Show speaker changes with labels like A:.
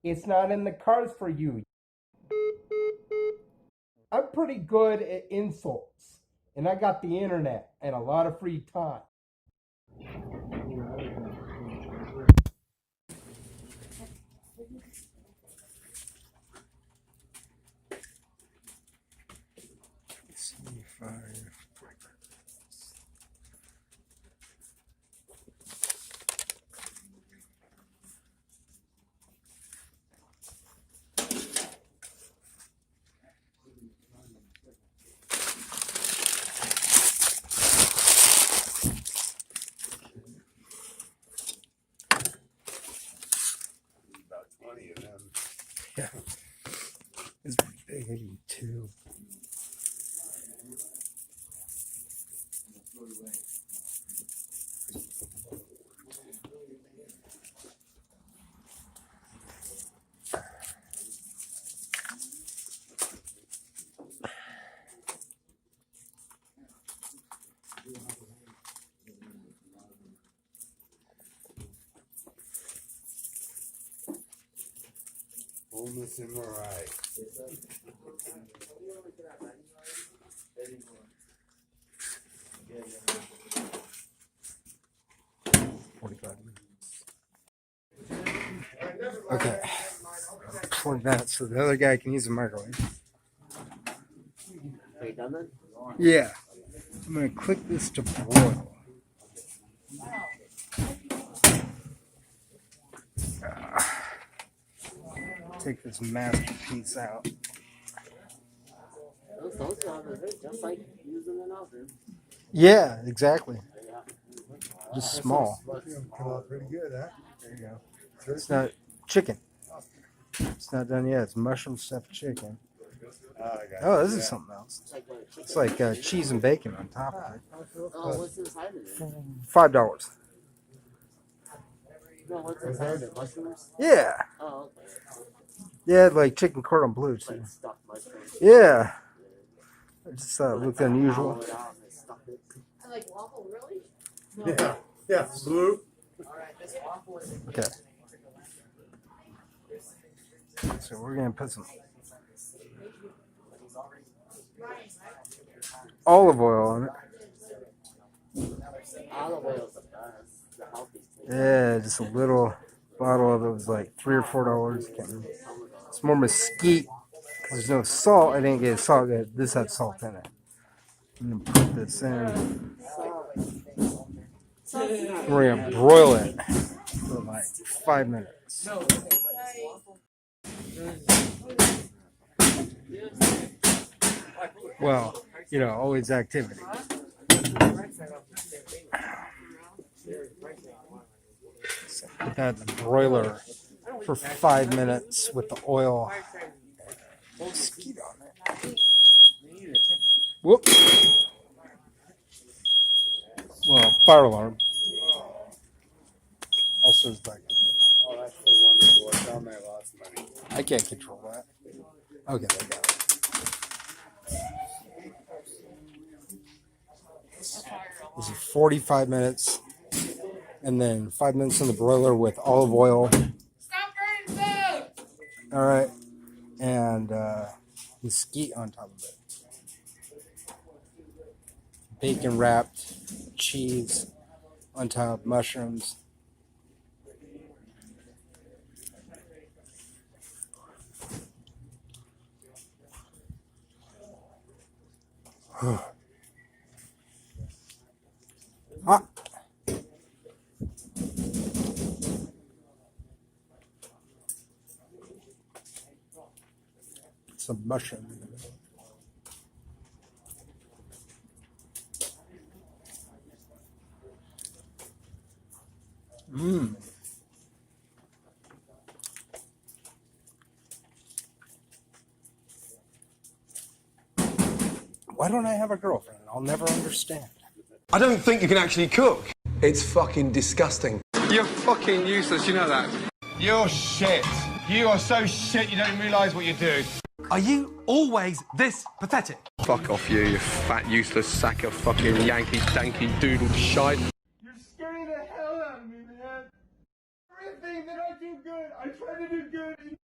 A: It's not in the cards for you. I'm pretty good at insults, and I got the internet and a lot of free time. Yeah, it's big too.
B: Almost in my right.
A: 45 minutes. Okay. 20 minutes so the other guy can use the microwave.
C: Are you done then?
A: Yeah. I'm going to click this to broil. Take this masterpiece out.
C: Those are just like using an oven.
A: Yeah, exactly. Just small.
B: Come out pretty good, huh?
A: There you go. It's not chicken. It's not done yet. It's mushroom stuffed chicken. Oh, this is something else. It's like cheese and bacon on top of it.
C: Oh, what's inside of it?
A: $5.
C: No, what's inside of it? Mushrooms?
A: Yeah.
C: Oh, okay.
A: Yeah, like chicken cordon bleu
C: It's
A: too.
C: like stuffed mushrooms.
A: Yeah. I just thought it looked unusual.
C: Hollow it out and they stuff it.
D: I like waffle, really?
B: Yeah, yeah, blue.
D: Alright, this waffle is.
A: Okay. So we're gonna put some olive oil on it.
C: Olive oil's the best. The healthy thing.
A: Yeah, just a little bottle of it was like $3 or $4. Can't remember. It's more mesquite. There's no salt. I didn't get salt. This had salt in it. I'm gonna put this in. We're gonna broil it for like 5 minutes. Well, you know, always activity. So put that in the broiler for 5 minutes with the oil. Mesquite on it. Whoop. Well, fire alarm. Also is like.
B: Oh, that's so wonderful. I found my lost money.
A: I can't control that. Okay, I got it. This is 45 minutes, and then 5 minutes in the broiler with olive oil.
D: Stop burning food!
A: All right, and mesquite on top of it. Bacon wrapped cheese on top, mushrooms. Ah. Some mushroom. Mmm. Why don't I have a girlfriend? I'll never understand.
E: I don't think you can actually cook. It's fucking disgusting. You're fucking useless, you know that?
F: You're shit. You are so shit you don't realise what you do.
E: Are you always this pathetic? Fuck off you fat useless sack of fucking Yankee danky doodle shite.
F: You're scaring the hell out of me, man. Everything that try to do good. I try to do good.